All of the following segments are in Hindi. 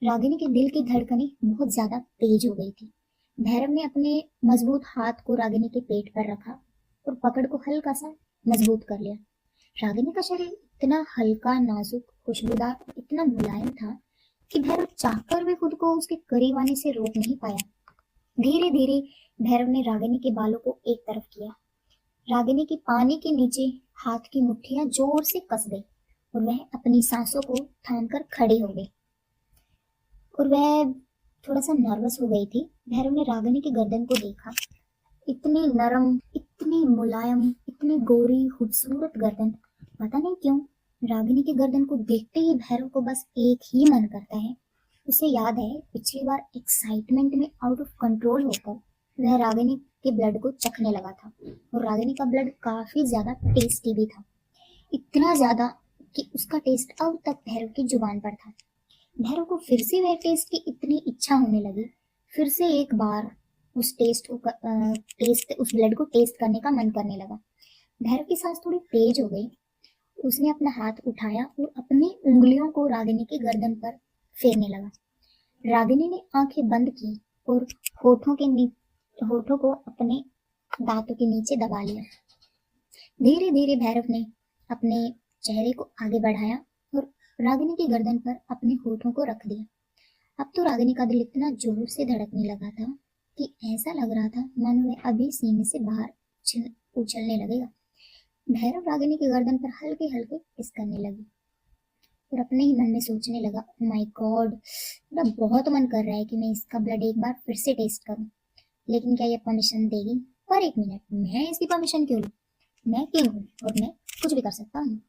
रागिनी के दिल की धड़कनें बहुत ज्यादा तेज हो गई थी। भैरव ने अपने मजबूत हाथ को रागिनी के पेट पर रखा और पकड़ को हल्का सा मजबूत कर लिया। रागिनी का शरीर इतना हल्का, नाजुक, खुशबूदार और इतना मुलायम था कि भैरव चाहकर भी खुद को उसके करीब आने से रोक नहीं पाया। धीरे धीरे भैरव ने रागिनी के बालों को एक तरफ किया। रागिनी की पानी के नीचे हाथ की मुट्ठियां जोर से कस गई और वह अपनी सांसों को थामकर खड़ी हो गई। और वह थोड़ा सा नर्वस हो गई थी। भैरव ने रागिनी की गर्दन को देखा। इतनी नरम, इतनी मुलायम, इतनी गोरी खूबसूरत गर्दन। पता नहीं क्यों रागिनी की गर्दन को देखते ही भैरव को बस एक ही मन करता है। उसे याद है पिछली बार एक्साइटमेंट में आउट ऑफ कंट्रोल होकर वह रागिनी के ब्लड को चखने लगा था और रागिनी का ब्लड काफी ज्यादा टेस्टी भी था। इतना ज्यादा कि उसका टेस्ट अब तक भैरव की जुबान पर था। भैरव को फिर से वह टेस्ट की इतनी इच्छा होने लगी। फिर से एक बार उस ब्लड को टेस्ट करने का मन करने लगा। भैरव की सांस थोड़ी तेज हो गई। उसने अपना हाथ उठाया और अपनी उंगलियों को रागिनी की गर्दन पर फेरने लगा। रागिनी ने आंखें बंद की और होठों को अपने दांतों के नीचे दबा लिया। धीरे धीरे भैरव ने अपने चेहरे को आगे बढ़ाया और रागिनी की गर्दन पर अपने होठों को रख दिया। अब तो रागिनी का दिल इतना जोर से धड़कने लगा था कि ऐसा लग रहा था मानो वह अभी सीने से बाहर उछलने लगेगा। भैरव रागिनी की गर्दन पर हल्के हल्के किस करने लगी और अपने ही मन में सोचने लगा, माय गॉड, मेरा बहुत मन कर रहा है कि मैं इसका ब्लड एक बार फिर से टेस्ट करूं, लेकिन क्या ये परमिशन देगी? पर एक मिनट, मैं इसकी परमिशन क्यों लूं? मैं किंग हूँ और मैं कुछ भी कर सकता हूँ।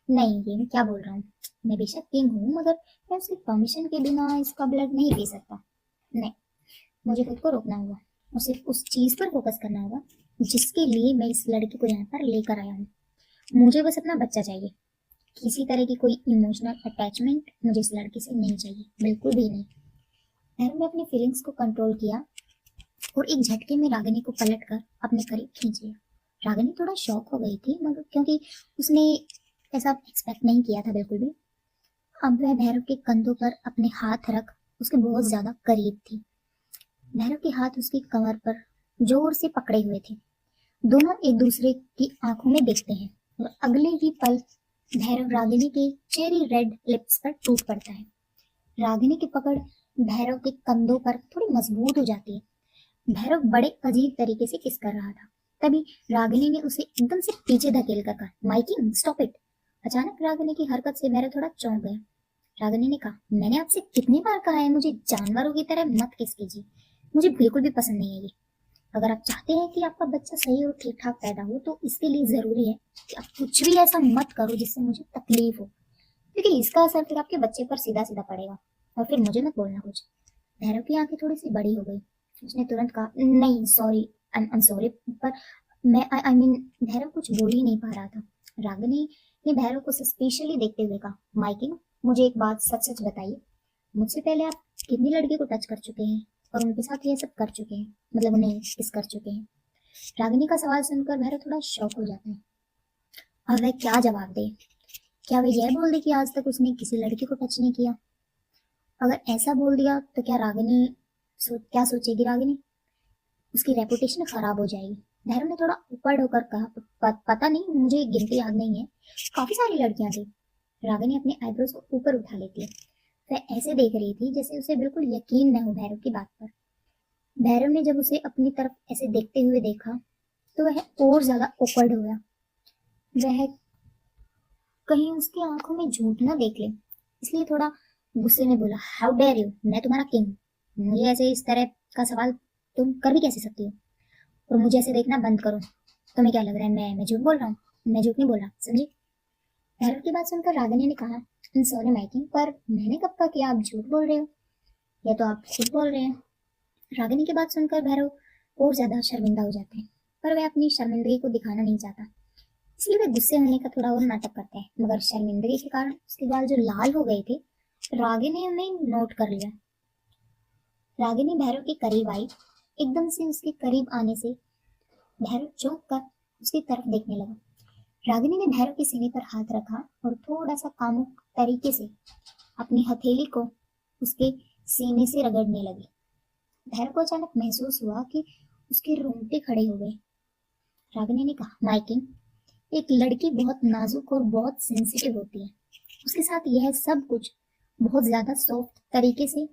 नहीं, ये मैं क्या बोल रहा हूँ। मैं बेशक किंग हूँ मगर मैं उसकी परमिशन के बिना इसका ब्लड नहीं पी सकता। नहीं, मुझे खुद को रोकना होगा और सिर्फ उस चीज पर फोकस करना होगा जिसके लिए मैं इस लड़की को यहाँ पर लेकर आया हूँ। मुझे बस अपना बच्चा चाहिए। किसी तरह की कोई इमोशनल अटैचमेंट मुझे इस लड़की से नहीं चाहिए, बिल्कुल भी नहीं। भैरव ने अपनी फीलिंग्स को कंट्रोल किया और एक झटके में रागिनी को पलट कर अपने करीब खींच लिया। रागिनी थोड़ा शॉक हो गई थी मगर क्योंकि उसने ऐसा एक्सपेक्ट नहीं किया था बिल्कुल भी। अब वह भैरव के कंधों पर अपने हाथ रख उसके बहुत ज्यादा करीब थी। भैरव के हाथ उसकी कमर पर जोर से पकड़े हुए थे। दोनों एक दूसरे की आंखों में देखते हैं और अगले ही पल भैरव रागिनी के चेरी रेड लिप्स पर टूट पड़ता है। रागिनी की पकड़ भैरव के कंधों पर थोड़ी मजबूत हो जाती है। भैरव बड़े अजीब तरीके से किस कर रहा था। तभी रागिनी ने उसे एकदम से पीछे धकेल कर कहा, माइकिंग स्टॉप इट। अचानक रागिनी की हरकत से भैरव थोड़ा चौंक गया। रागिनी ने कहा, मैंने आपसे कितनी बार कहा है मुझे जानवरों की तरह मत किस कीजिए। मुझे बिल्कुल भी पसंद नहीं है ये। अगर आप चाहते हैं कि आपका बच्चा सही और ठीक ठाक पैदा हो तो इसके लिए जरूरी है कि आप कुछ भी ऐसा मत करो जिससे मुझे तकलीफ हो, क्योंकि इसका असर फिर आपके बच्चे पर सीधा सीधा पड़ेगा। और फिर मुझे मत बोलना कुछ। भैरव की आंखें थोड़ी सी बड़ी हो गई। उसने तुरंत कहा, नहीं सॉरी, आई एम सॉरी, पर मैं आई मीन भैरव कुछ बोल ही नहीं पा रहा था। रागिनी ने भैरव को सस्पिशियसली देखते हुए कहा, माइकिंग, मुझे एक बात सच सच बताइए, मुझसे पहले आप कितनी लड़की को टच कर चुके हैं और उनके साथ ये सब कर चुके हैं, मतलब उन्हें किस कर चुके हैं? रागिनी का सवाल सुनकर भैरव थोड़ा शॉक हो जाता है। अब वह क्या जवाब दे? क्या वह यह बोल दे कि आज तक उसने किसी लड़की को टच नहीं किया? अगर ऐसा बोल दिया तो क्या क्या सोचेगी रागिनी? उसकी रेपुटेशन खराब हो जाएगी। भैरव ने थोड़ा ऊपर होकर कहा, पता नहीं, मुझे गिनती याद नहीं है, काफी सारी लड़कियां थी। रागिनी अपने आईब्रोज को ऊपर उठा लेती है। वह ऐसे देख रही थी जैसे उसे बिल्कुल यकीन न हो भैरव की बात पर। भैरव ने जब उसे अपनी तरफ ऐसे देखते हुए देखा तो वह और ज्यादा ऑकवर्ड हो गया। वह कहीं उसकी आंखों में झूठ ना देख ले, इसलिए थोड़ा गुस्से में बोला, हाउ डेयर यू, मैं तुम्हारा किंग, मुझे ऐसे इस तरह का सवाल तुम कर भी कैसे सकती हो? और मुझे ऐसे देखना बंद करो। तुम्हें क्या लग रहा है मैं झूठ बोल रहा हूँ? मैं झूठ नहीं बोल रहा, समझी? भैरव की बात सुनकर रागिनी ने कहा, सॉरी माइकिंग, पर मैंने कब कहा कि आप झूठ बोल रहे हो? या तो आप खुद बोल रहे हैं। रागिनी की बात सुनकर भैरव और ज्यादा शर्मिंदा हो जाते हैं, पर वह अपनी शर्मिंदगी को दिखाना नहीं चाहता, इसलिए वह गुस्से होने का थोड़ा और नाटक करता है। मगर शर्मिंदगी के कारण उसके बाल जो लाल हो गए थे, रागिनी ने उन्हें नोट कर लिया। रागिनी भैरव के करीब आई। एकदम से उसके करीब आने से भैरव चौंक कर उसकी तरफ देखने लगा। रागिनी ने भैरव के सीने पर हाथ रखा और थोड़ा सा कामुक तरीके से अपनी हथेली को उसके सीने से रगड़ने लगी। भैरव को अचानक महसूस हुआ कि उसके रोंगटे खड़े हो गए। रागिनी ने कहा, माइकिन, एक लड़की बहुत नाजुक और बहुत सेंसिटिव होती है। उसके साथ यह सब कुछ बहुत ज्यादा सॉफ्ट तरीके से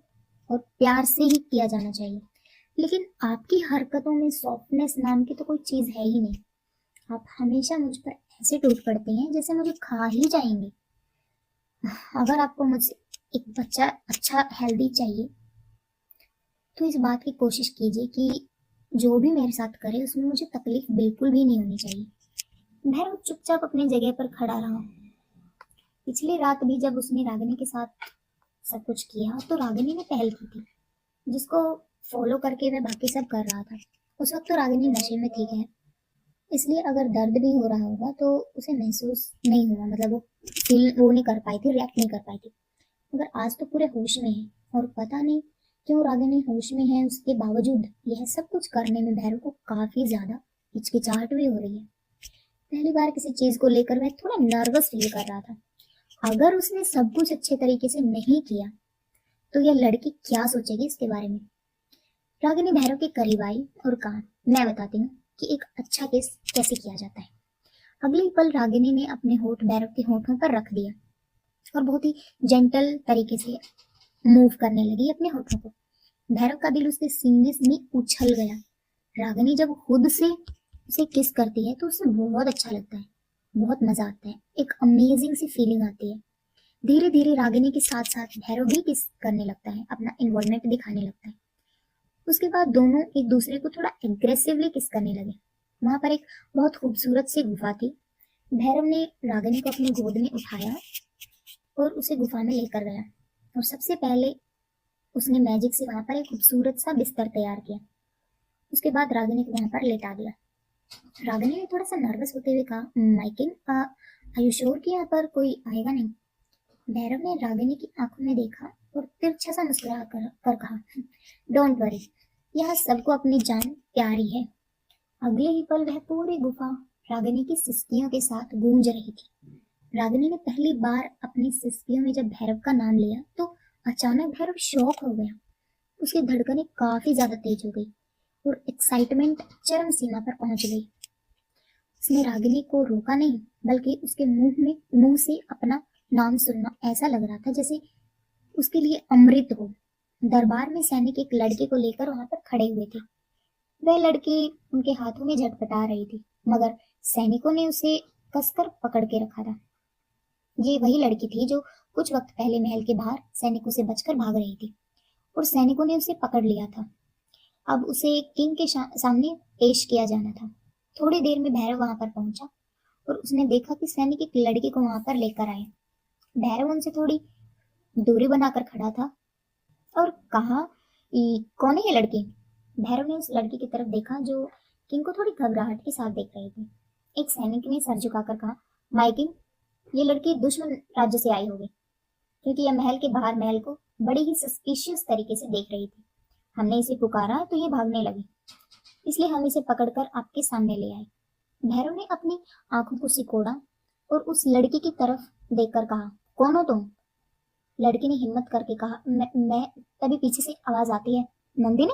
और प्यार से ही किया जाना चाहिए, लेकिन आपकी हरकतों में सॉफ्टनेस नाम की तो कोई चीज है ही नहीं। आप हमेशा मुझ पर ऐसे टूट पड़ते हैं जैसे मुझे खा ही जाएंगे। अगर आपको मुझसे एक बच्चा अच्छा हेल्दी चाहिए तो इस बात की कोशिश कीजिए कि जो भी मेरे साथ करे उसमें मुझे तकलीफ बिल्कुल भी नहीं होनी चाहिए। भैरव चुपचाप अपनी जगह पर खड़ा रहा। पिछली रात भी जब उसने रागिनी के साथ सब कुछ किया तो रागिनी ने पहल की थी, जिसको फॉलो करके वह बाकी सब कर रहा था। उस वक्त तो रागिनी नशे में थी है, इसलिए अगर दर्द भी हो रहा होगा तो उसे महसूस नहीं हुआ, मतलब वो नहीं कर पाई थी, रिएक्ट नहीं कर पाई थी। मगर आज तो पूरे होश में है, और पता नहीं क्यों रागिनी होश में है उसके बावजूद यह सब कुछ करने में भैरव को काफी ज्यादा हिचकिचाहट भी हो रही है। पहली बार किसी चीज को लेकर वह थोड़ा नर्वस फील कर रहा था। अगर उसने सब कुछ अच्छे तरीके से नहीं किया तो यह लड़की क्या सोचेगी इसके बारे में। रागिनी भैरव के करीब आई और कहा, मैं बताती हूँ कि एक अच्छा केस कैसे किया जाता है। अगले ही पल रागिनी ने अपने होठ भैरव के होठों पर रख दिया और बहुत ही जेंटल तरीके से मूव करने लगी अपने होठों को। भैरव का दिल उसके सीने में उछल गया। रागिनी जब खुद से उसे किस करती है तो उसे बहुत अच्छा लगता है, बहुत मजा आता है, एक अमेजिंग सी फीलिंग आती है। धीरे धीरे रागिनी के साथ साथ भैरव भी किस करने लगता है, अपना इन्वॉल्वमेंट दिखाने लगता है। उसके बाद दोनों एक दूसरे को थोड़ा एग्रेसिवली किस करने लगे। वहां पर एक बहुत खूबसूरत सी गुफा थी। भैरव ने रागिनी को अपनी गोद में उठाया और उसे गुफा में लेकर गया, और सबसे पहले उसने मैजिक से वहां पर एक खूबसूरत सा बिस्तर तैयार किया। उसके बाद रागिनी को वहां पर लेटा दिया। रागिनी ने थोड़ा सा नर्वस होते हुए कहा, माइकिन, आर यू श्योर कि यहाँ पर कोई आएगा नहीं। भैरव ने रागिनी की आंखों में देखा और तिरछा सा मुस्कुरा कर कहा, डोंट वरी, यहाँ सबको अपनी जान प्यारी है। अगले ही पल वह पूरी गुफा रागिनी की सिसकियों के साथ गूंज रही थी। रागिनी ने पहली बार अपनी सिसकियों में जब भैरव का नाम लिया तो अचानक भैरव शॉक हो गया। उसकी धड़कनें काफी ज्यादा तेज हो गई और एक्साइटमेंट चरम सीमा पर पहुंच गई। उसने रागिनी को रोका नहीं, बल्कि उसके मुंह से अपना नाम सुनना ऐसा लग रहा था जैसे उसके लिए अमृत हो। दरबार में सैनिक एक लड़के को लेकर वहां पर खड़े हुए थे। वह लड़की उनके हाथों में झटपटा रही थी, मगर सैनिकों ने उसे कसकर पकड़ के रखा था। ये वही लड़की थी जो कुछ वक्त पहले महल के बाहर सैनिकों से बचकर भाग रही थी, और सैनिकों ने उसे पकड़ लिया था। अब उसे किंग के सामने पेश किया जाना था। थोड़ी देर में भैरव वहां पर पहुंचा और उसने देखा कि सैनिक एक लड़की को वहां पर लेकर आए। भैरव उनसे थोड़ी दूरी बनाकर खड़ा था और कहा, कौन है ये लड़की?" भैरव ने उस लड़की की तरफ देखा जो किंग को थोड़ी घबराहट के साथ देख रही थी। एक सैनिक ने सर झुकाकर कहा, माय किंग, ये लड़की दुश्मन राज्य से आई होगी, क्योंकि यह महल के बाहर महल को बड़ी ही सस्पिशियस तरीके से देख रही थी। हमने इसे पुकारा तो ये भागने लगी, इसलिए हम इसे पकड़कर आपके सामने ले आए। भैरव ने अपनी आंखों को सिकोड़ा और उस लड़की की तरफ देखकर कहा, कौन हो तुम? लड़की ने हिम्मत करके कहा, मैं तभी पीछे से आवाज आती है, नंदिनी।